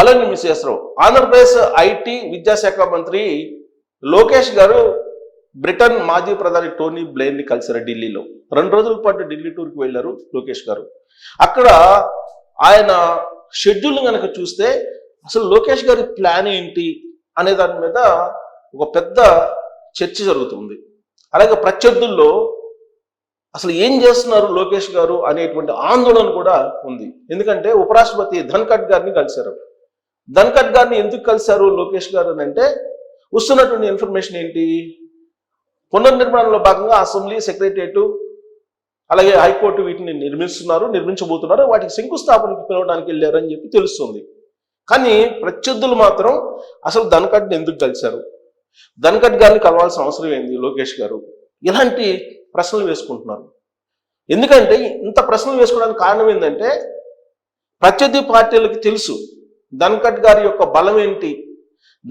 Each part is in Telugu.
హలో మిస్ చేస్తారు. ఆంధ్రప్రదేశ్ ఐటీ విద్యాశాఖ మంత్రి లోకేష్ గారు బ్రిటన్ మాజీ ప్రధాని టోనీ బ్లెయిర్ ని కలిశారు ఢిల్లీలో. 2 రోజుల పాటు ఢిల్లీ టూర్కి వెళ్ళారు లోకేష్ గారు. అక్కడ ఆయన షెడ్యూల్ కనుక చూస్తే అసలు లోకేష్ గారి ప్లాన్ ఏంటి అనే దాని మీద ఒక పెద్ద చర్చ జరుగుతుంది. అలాగే ప్రత్యర్థుల్లో అసలు ఏం చేస్తున్నారు లోకేష్ గారు అనేటువంటి ఆందోళన కూడా ఉంది. ఎందుకంటే ఉపరాష్ట్రపతి ధన్ఖడ్ గారిని కలిశారు. ధన్ఖడ్ గారిని ఎందుకు కలిశారు లోకేష్ గారు అని అంటే, వస్తున్నటువంటి ఇన్ఫర్మేషన్ ఏంటి, పునర్నిర్మాణంలో భాగంగా అసెంబ్లీ, సెక్రటరియట్, అలాగే హైకోర్టు వీటిని నిర్మించబోతున్నారు, వాటికి శంకుస్థాపనకి పిలవడానికి వెళ్ళారని చెప్పి తెలుస్తుంది. కానీ ప్రత్యర్థులు మాత్రం అసలు ధన్ఖడ్ని ఎందుకు కలిశారు, ధన్ఖడ్ గారిని కలవాల్సిన అవసరం ఏంది లోకేష్ గారు, ఇలాంటి ప్రశ్నలు వేసుకుంటున్నారు. ఎందుకంటే ఇంత ప్రశ్నలు వేసుకోవడానికి కారణం ఏంటంటే, ప్రత్యర్థి పార్టీలకి తెలుసు ధన్ఖడ్ గారి యొక్క బలం ఏంటి,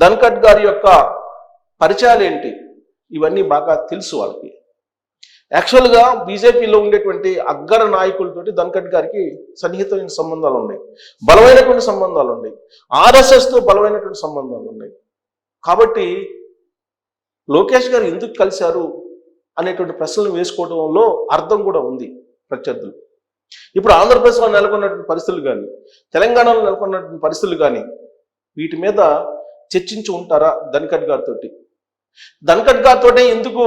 ధన్ఖడ్ గారి యొక్క పరిచయాలు ఏంటి, ఇవన్నీ బాగా తెలుసు వాళ్ళకి. యాక్చువల్గా బీజేపీలో ఉండేటువంటి అగ్ర నాయకులతోటి ధన్ఖడ్ గారికి సన్నిహితమైన సంబంధాలు ఉన్నాయి, బలమైనటువంటి సంబంధాలు ఉన్నాయి, ఆర్ఎస్ఎస్తో బలమైనటువంటి సంబంధాలు ఉన్నాయి. కాబట్టి లోకేష్ గారు ఎందుకు కలిశారు అనేటువంటి ప్రశ్నలు వేసుకోవడంలో అర్థం కూడా ఉంది ప్రత్యర్థులు. ఇప్పుడు ఆంధ్రప్రదేశ్లో నెలకొన్నటువంటి పరిస్థితులు కానీ, తెలంగాణలో నెలకొన్నటువంటి పరిస్థితులు కానీ, వీటి మీద చర్చించి ఉంటారా ధన్ఖడ్ గారితో? ధన్ఖడ్ గారితో ఎందుకు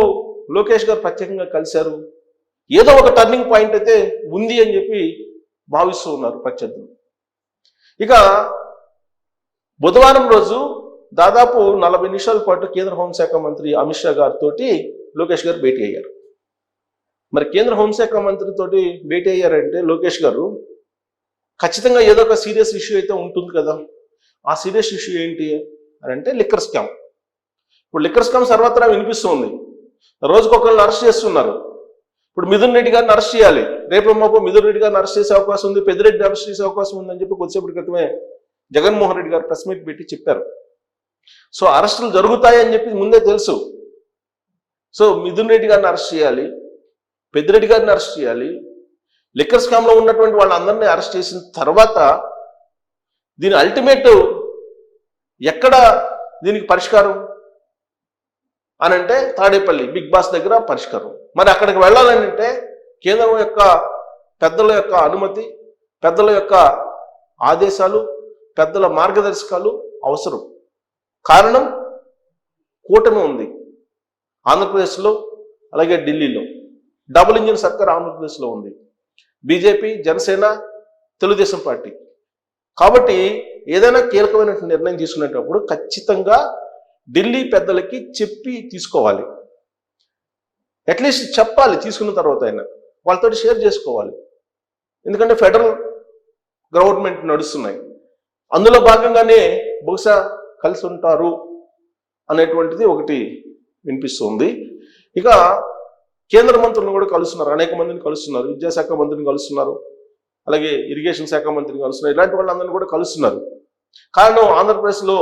లోకేష్ గారు ప్రత్యేకంగా కలిశారు? ఏదో ఒక టర్నింగ్ పాయింట్ అయితే ఉంది అని చెప్పి భావిస్తూ ఉన్నారు ప్రత్యర్థులు. ఇక బుధవారం రోజు దాదాపు 40 నిమిషాల పాటు కేంద్ర హోంశాఖ మంత్రి అమిత్ షా గారితో లోకేష్ గారు భేటీ అయ్యారు. మరి కేంద్ర హోంశాఖ మంత్రితోటి భేటీ అయ్యారంటే లోకేష్ గారు ఖచ్చితంగా ఏదో ఒక సీరియస్ ఇష్యూ అయితే ఉంటుంది కదా. ఆ సీరియస్ ఇష్యూ ఏంటి అని అంటే లిక్కర్ స్కామ్. ఇప్పుడు లిక్కర్ స్కామ్ సర్వత్రా వినిపిస్తుంది. రోజుకొకరిని అరెస్ట్ చేస్తున్నారు. ఇప్పుడు మిథున్ రెడ్డి గారిని అరెస్ట్ చేయాలి, రేపు మాపు మిథున్ రెడ్డి గారిని అరెస్ట్ చేసే అవకాశం ఉంది, పెద్దిరెడ్డిని అరెస్ట్ చేసే అవకాశం ఉందని చెప్పి కొద్దిసేపటి క్రితమే జగన్మోహన్ రెడ్డి గారు ప్రెస్ మీట్ పెట్టి చెప్పారు. సో అరెస్టులు జరుగుతాయని చెప్పి ముందే తెలుసు. సో మిథున్ రెడ్డి గారిని అరెస్ట్ చేయాలి, పెద్దిరెడ్డి గారిని అరెస్ట్ చేయాలి, లిక్కర్ స్కామ్లో ఉన్నటువంటి వాళ్ళందరినీ అరెస్ట్ చేసిన తర్వాత దీని అల్టిమేట్ ఎక్కడ దీనికి పరిష్కారం అని అంటే తాడేపల్లి బిగ్ బాస్ దగ్గర పరిష్కారం. మరి అక్కడికి వెళ్ళాలంటే కేంద్రం యొక్క పెద్దల యొక్క అనుమతి, పెద్దల యొక్క ఆదేశాలు, పెద్దల మార్గదర్శకాలు అవసరం. కారణం కూటమి ఉంది ఆంధ్రప్రదేశ్లో, అలాగే ఢిల్లీలో. డబుల్ ఇంజిన్ సర్కార్ ఆంధ్రప్రదేశ్లో ఉంది, బీజేపీ, జనసేన, తెలుగుదేశం పార్టీ. కాబట్టి ఏదైనా కీలకమైన నిర్ణయం తీసుకునేటప్పుడు ఖచ్చితంగా ఢిల్లీ పెద్దలకి చెప్పి తీసుకోవాలి. అట్లీస్ట్ చెప్పాలి, తీసుకున్న తర్వాత అయినా వాళ్ళతో షేర్ చేసుకోవాలి. ఎందుకంటే ఫెడరల్ గవర్నమెంట్ నడుస్తున్నాయి, అందులో భాగంగానే బహుశా కలిసి ఉంటారు అనేటువంటిది ఒకటి వినిపిస్తుంది. ఇక కేంద్ర మంత్రులను కూడా కలుస్తున్నారు, అనేక మందిని కలుస్తున్నారు, విద్యాశాఖ మంత్రిని కలుస్తున్నారు, అలాగే ఇరిగేషన్ శాఖ మంత్రిని కలుస్తున్నారు, ఇలాంటి వాళ్ళందరినీ కూడా కలుస్తున్నారు. కారణం ఆంధ్రప్రదేశ్లో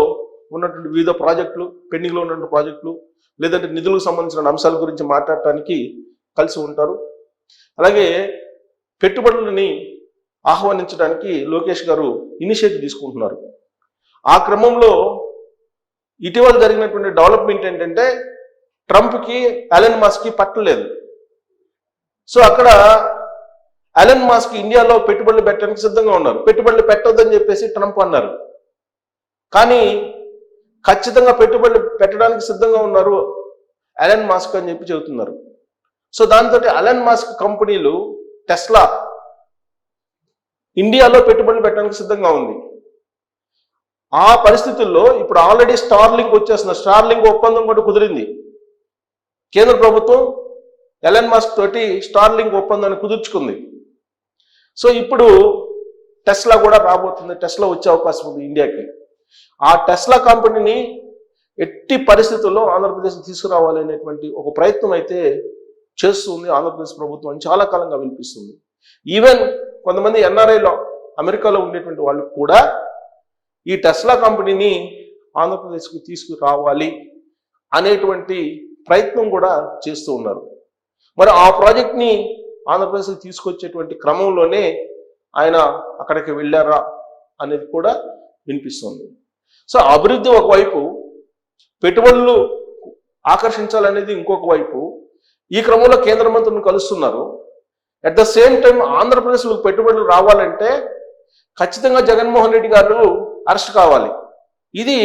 ఉన్నటువంటి వివిధ ప్రాజెక్టులు, పెండింగ్లో ఉన్నటువంటి ప్రాజెక్టులు, లేదంటే నిధులకు సంబంధించిన అంశాల గురించి మాట్లాడటానికి కలిసి ఉంటారు. అలాగే పెట్టుబడులని ఆహ్వానించడానికి లోకేష్ గారు ఇనిషియేటివ్ తీసుకుంటున్నారు. ఆ క్రమంలో ఇటీవల జరిగినటువంటి డెవలప్మెంట్ ఏంటంటే ట్రంప్కి ఎలన్ మస్క్కి పట్టలేదు. సో అక్కడ ఎలన్ మస్క్ ఇండియాలో పెట్టుబడులు పెట్టడానికి సిద్ధంగా ఉన్నారు. పెట్టుబడులు పెట్టొద్దని చెప్పేసి ట్రంప్ అన్నారు, కానీ ఖచ్చితంగా పెట్టుబడులు పెట్టడానికి సిద్ధంగా ఉన్నారు ఎలన్ మస్క్ అని చెప్పి చెబుతున్నారు. సో దాంతో ఎలన్ మస్క్ కంపెనీలు టెస్లా ఇండియాలో పెట్టుబడులు పెట్టడానికి సిద్ధంగా ఉంది. ఆ పరిస్థితుల్లో ఇప్పుడు ఆల్రెడీ స్టార్లింక్ వచ్చేస్తున్న స్టార్లింక్ ఒప్పందం కూడా కుదిరింది. కేంద్ర ప్రభుత్వం ఎలన్ మస్క్ తోటి స్టార్లింక్ ఒప్పందాన్ని కుదుర్చుకుంది. సో ఇప్పుడు టెస్లా కూడా రాబోతుంది, టెస్లా వచ్చే అవకాశం ఉంది ఇండియాకి. ఆ టెస్లా కంపెనీని ఎట్టి పరిస్థితుల్లో ఆంధ్రప్రదేశ్ తీసుకురావాలి అనేటువంటి ఒక ప్రయత్నం అయితే చేస్తుంది ఆంధ్రప్రదేశ్ ప్రభుత్వం అని చాలా కాలంగా వినిపిస్తుంది. ఈవెన్ కొంతమంది ఎన్ఆర్ఐలో అమెరికాలో ఉండేటువంటి వాళ్ళు కూడా ఈ టెస్లా కంపెనీని ఆంధ్రప్రదేశ్కి తీసుకురావాలి అనేటువంటి ప్రయత్నం కూడా చేస్తూ ఉన్నారు. మరి ఆ ప్రాజెక్ట్ని ఆంధ్రప్రదేశ్కి తీసుకొచ్చేటువంటి క్రమంలోనే ఆయన అక్కడికి వెళ్ళారా అనేది కూడా వినిపిస్తుంది. సో అభివృద్ధి ఒకవైపు, పెట్టుబడులు ఆకర్షించాలనేది ఇంకొక వైపు. ఈ క్రమంలో కేంద్ర మంత్రులను కలుస్తున్నారు. అట్ ద సేమ్ టైం ఆంధ్రప్రదేశ్లో పెట్టుబడులు రావాలంటే ఖచ్చితంగా జగన్మోహన్ రెడ్డి గారు అరెస్ట్ కావాలి. ఇది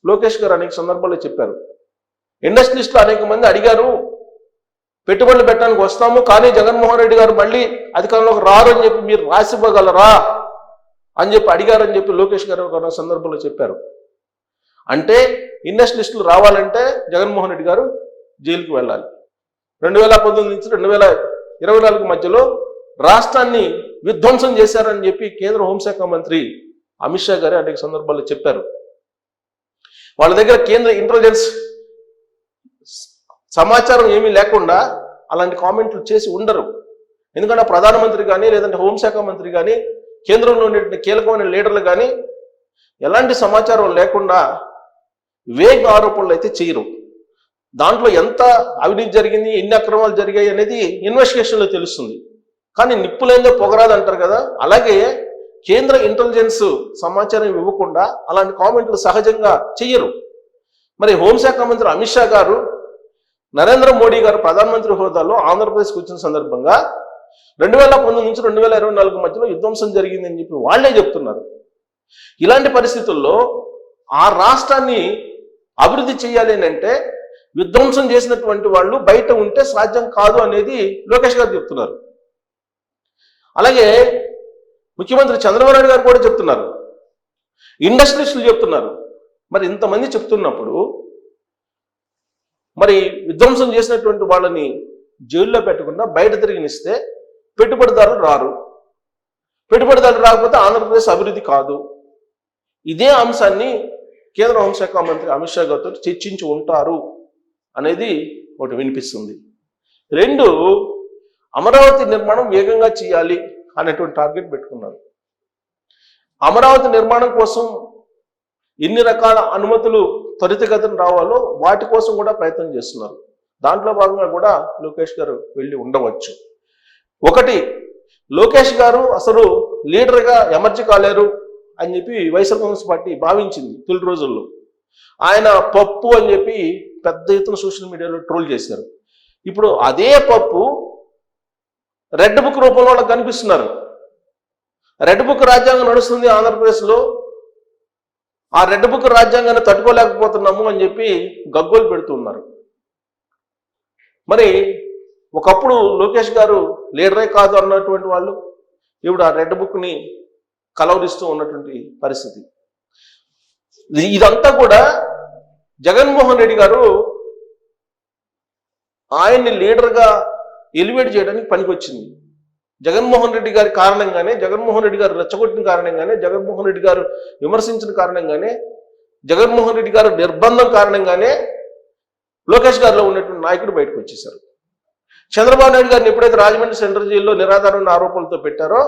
లోకేష్ గారు అనేక సందర్భాల్లో చెప్పారు. ఇండస్ట్రియలిస్టులు అనేక మంది అడిగారు, పెట్టుబడులు పెట్టడానికి వస్తాము, కానీ జగన్మోహన్ రెడ్డి గారు మళ్ళీ అధికారంలోకి రారు అని చెప్పి మీరు రాసివ్వగలరా అని చెప్పి అడిగారని చెప్పి లోకేష్ గారు ఒక సందర్భంలో చెప్పారు. అంటే ఇండస్ట్రియలిస్టులు రావాలంటే జగన్మోహన్ రెడ్డి గారు జైలుకి వెళ్ళాలి. 2019 నుంచి 2024 మధ్యలో రాష్ట్రాన్ని విధ్వంసం చేశారని చెప్పి కేంద్ర హోంశాఖ మంత్రి అమిత్ షా గారు అనేక సందర్భాల్లో చెప్పారు. వాళ్ళ దగ్గర కేంద్ర ఇంటెలిజెన్స్ సమాచారం ఏమీ లేకుండా అలాంటి కామెంట్లు చేసి ఉండరు. ఎందుకంటే ప్రధానమంత్రి కానీ లేదంటే హోంశాఖ మంత్రి కానీ కేంద్రంలో ఉండే కీలకమైన లీడర్లు కానీ ఎలాంటి సమాచారం లేకుండా వేగ్ ఆరోపణలు అయితే చేయరు. దాంట్లో ఎంత అవినీతి జరిగింది, ఎన్ని అక్రమాలు జరిగాయి అనేది ఇన్వెస్టిగేషన్లో తెలుస్తుంది. కానీ నిప్పులేందో పొగరాదు అంటారు కదా, అలాగే కేంద్ర ఇంటెలిజెన్స్ సమాచారం ఇవ్వకుండా అలాంటి కామెంట్లు సహజంగా చెయ్యరు. మరి హోంశాఖ మంత్రి అమిత్ షా గారు నరేంద్ర మోడీ గారు ప్రధానమంత్రి హోదాలో ఆంధ్రప్రదేశ్కి వచ్చిన సందర్భంగా 2019 నుంచి 2024 మధ్యలో విధ్వంసం జరిగిందని చెప్పి వాళ్లే చెప్తున్నారు. ఇలాంటి పరిస్థితుల్లో ఆ రాష్ట్రాన్ని అభివృద్ధి చేయాలి అంటే విధ్వంసం చేసినటువంటి వాళ్ళు బయట ఉంటే సాధ్యం కాదు అనేది లోకేష్ గారు చెప్తున్నారు. అలాగే ముఖ్యమంత్రి చంద్రబాబు నాయుడు గారు కూడా చెప్తున్నారు, ఇండస్ట్రియలిస్టులు చెప్తున్నారు. మరి ఇంతమంది చెప్తున్నప్పుడు మరి విధ్వంసం చేసినటువంటి వాళ్ళని జైల్లో పెట్టకుండా బయట తిరిగినిస్తే పెట్టుబడిదారులు రారు, పెట్టుబడిదారులు రాకపోతే ఆంధ్రప్రదేశ్ అభివృద్ధి కాదు. ఇదే అంశాన్ని కేంద్ర హోంశాఖ మంత్రి అమిత్ షా గారితో చర్చించి ఉంటారు అనేది ఒకటి వినిపిస్తుంది. 2, అమరావతి నిర్మాణం వేగంగా చేయాలి అనేటువంటి టార్గెట్ పెట్టుకున్నారు. అమరావతి నిర్మాణం కోసం ఎన్ని రకాల అనుమతులు త్వరితగతిన రావాలో వాటి కోసం కూడా ప్రయత్నం చేస్తున్నారు. దాంట్లో భాగంగా కూడా లోకేష్ గారు వెళ్ళి ఉండవచ్చు. ఒకటి, లోకేష్ గారు అసలు లీడర్గా ఎమర్జీ కాలేరు అని చెప్పి వైఎస్ఆర్ కాంగ్రెస్ పార్టీ భావించింది తొలి రోజుల్లో. ఆయన పప్పు అని చెప్పి పెద్ద ఎత్తున సోషల్ మీడియాలో ట్రోల్ చేశారు. ఇప్పుడు అదే పప్పు రెడ్ బుక్ రూపంలో వాళ్ళకి కనిపిస్తున్నారు. రెడ్ బుక్ రాజ్యాంగం నడుస్తుంది ఆంధ్రప్రదేశ్లో, ఆ రెడ్ బుక్ రాజ్యాంగాన్ని తట్టుకోలేకపోతున్నాము అని చెప్పి గగ్గోలు పెడుతున్నారు. మరి ఒకప్పుడు లోకేష్ గారు లీడరే కాదు అన్నటువంటి వాళ్ళు ఇప్పుడు ఆ రెడ్ బుక్ని కలవరిస్తూ ఉన్నటువంటి పరిస్థితి. ఇదంతా కూడా జగన్మోహన్ రెడ్డి గారు ఆయన్ని లీడర్గా ఎలివేట్ చేయడానికి పనికొచ్చింది. జగన్మోహన్ రెడ్డి గారి కారణంగానే, జగన్మోహన్ రెడ్డి గారు రెచ్చగొట్టిన కారణంగానే, జగన్మోహన్ రెడ్డి గారు విమర్శించిన కారణంగానే, జగన్మోహన్ రెడ్డి గారు నిర్బంధం కారణంగానే లోకేష్ గారిలో ఉన్నటువంటి నాయకుడు బయటకు వచ్చేశారు. చంద్రబాబు నాయుడు గారిని ఎప్పుడైతే రాజమండ్రి సెంట్రల్ జైల్లో నిరాధారణ ఆరోపణలతో పెట్టారో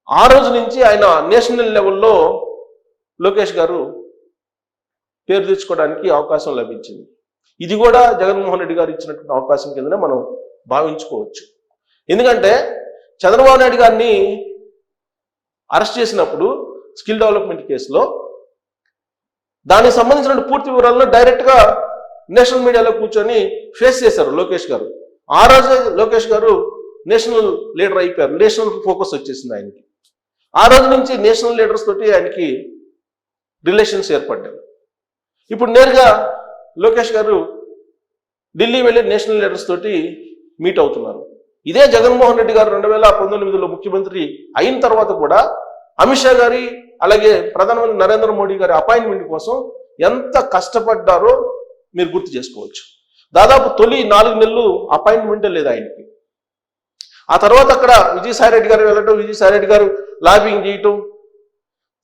ఆ రోజు నుంచి ఆయన నేషనల్ లెవెల్లో లోకేష్ గారు పేరు తెచ్చుకోవడానికి అవకాశం లభించింది. ఇది కూడా జగన్మోహన్ రెడ్డి గారు ఇచ్చినటువంటి అవకాశం కిందనే మనం భావించుకోవచ్చు. ఎందుకంటే చంద్రబాబు నాయుడు గారిని అరెస్ట్ చేసినప్పుడు స్కిల్ డెవలప్మెంట్ కేసులో దానికి సంబంధించిన పూర్తి వివరాలను డైరెక్ట్గా నేషనల్ మీడియాలో కూర్చొని ఫేస్ చేశారు లోకేష్ గారు. ఆ రోజే లోకేష్ గారు నేషనల్ లీడర్ అయిపోయారు. నేషనల్ ఫోకస్ వచ్చేసింది ఆయనకి. ఆ రోజు నుంచి నేషనల్ లీడర్స్ తోటి ఆయనకి రిలేషన్స్ ఏర్పడ్డాయి. ఇప్పుడు నేరుగా లోకేష్ గారు ఢిల్లీ వెళ్ళి నేషనల్ లీడర్స్ తోటి మీట్ అవుతున్నారు. ఇదే జగన్మోహన్ రెడ్డి గారు 2019లో ముఖ్యమంత్రి అయిన తర్వాత కూడా అమిత్ షా గారి అలాగే ప్రధానమంత్రి నరేంద్ర మోడీ గారి అపాయింట్మెంట్ కోసం ఎంత కష్టపడ్డారో మీరు గుర్తు చేసుకోవచ్చు. దాదాపు తొలి 4 నెలలు అపాయింట్మెంటే లేదు ఆయనకి. ఆ తర్వాత అక్కడ విజయసాయి రెడ్డి గారు వెళ్ళటం, విజయసాయి రెడ్డి గారు లాబింగ్ చేయటం,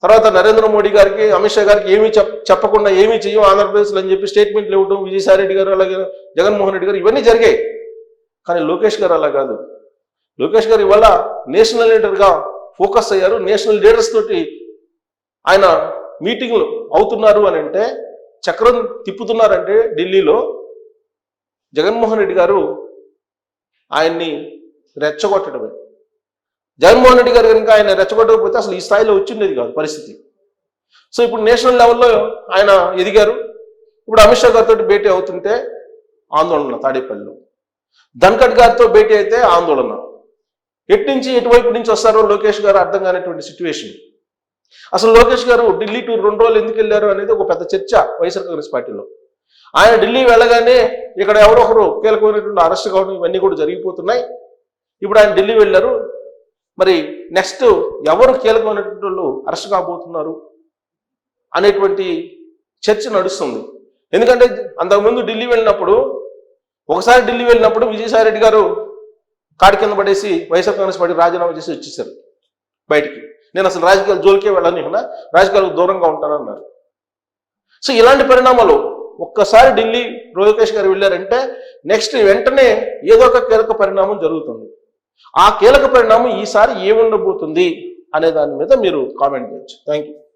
తర్వాత నరేంద్ర మోడీ గారికి అమిత్ షా గారికి ఏమీ చెప్పకుండా ఏమీ చెయ్యం ఆంధ్రప్రదేశ్లో అని చెప్పి స్టేట్మెంట్లు ఇవ్వటం, విజయసాయి రెడ్డి గారు అలాగే జగన్మోహన్ రెడ్డి గారు ఇవన్నీ జరిగాయి. కానీ లోకేష్ గారు అలా కాదు. లోకేష్ గారు ఇవాళ నేషనల్ లీడర్గా ఫోకస్ అయ్యారు. నేషనల్ లీడర్స్ తోటి ఆయన మీటింగ్లు అవుతున్నారు అని అంటే, చక్రం తిప్పుతున్నారంటే ఢిల్లీలో జగన్మోహన్ రెడ్డి గారు ఆయన్ని రెచ్చగొట్టడమే. జగన్మోహన్ రెడ్డి గారు కనుక ఆయన రెచ్చగొట్టకపోతే అసలు ఈ స్థాయిలో వచ్చిండేది కాదు పరిస్థితి. సో ఇప్పుడు నేషనల్ లెవెల్లో ఆయన ఎదిగారు. ఇప్పుడు అమిత్ షా గారితో భేటీ అవుతుంటే ఆందోళన తాడేపల్లిలో, ధన్ఖడ్ గారితో భేటీ అయితే ఆందోళన. ఎట్నుంచి ఎటువైపు నుంచి వస్తారో లోకేష్ గారు అర్థం కానిటువంటి సిచ్యువేషన్. అసలు లోకేష్ గారు ఢిల్లీ టూర్ 2 రోజులు ఎందుకు వెళ్ళారు అనేది ఒక పెద్ద చర్చ వైఎస్ఆర్ కాంగ్రెస్ పార్టీలో. ఆయన ఢిల్లీ వెళ్ళగానే ఇక్కడ ఎవరో ఒకరు కీలకమైనటువంటి అరెస్ట్ కావడం ఇవన్నీ కూడా జరిగిపోతున్నాయి. ఇప్పుడు ఆయన ఢిల్లీ వెళ్ళారు. మరి నెక్స్ట్ ఎవరు కీలకమైనటువంటి వాళ్ళు అరెస్ట్ కాబోతున్నారు అనేటువంటి చర్చ నడుస్తుంది. ఎందుకంటే అంతకుముందు ఢిల్లీ వెళ్ళినప్పుడు, ఒకసారి ఢిల్లీ వెళ్ళినప్పుడు విజయసాయి రెడ్డి గారు కాడి కింద పడేసి వైఎస్ఆర్ కాంగ్రెస్ పార్టీ రాజీనామా చేసి వచ్చేసారు బయటికి. నేను అసలు రాజకీయాలు జోలికే వెళ్ళను, ఇక్కడ రాజకీయాలకు దూరంగా ఉంటానన్నారు. సో ఇలాంటి పరిణామాలు ఒక్కసారి ఢిల్లీ లోకేష్ గారు వెళ్ళారంటే నెక్స్ట్ వెంటనే ఏదో ఒక కీలక పరిణామం జరుగుతుంది. ఆ కీలక పరిణామం ఈసారి ఏముండబోతుంది అనే దాని మీద మీరు కామెంట్ చేయొచ్చు. Thank you.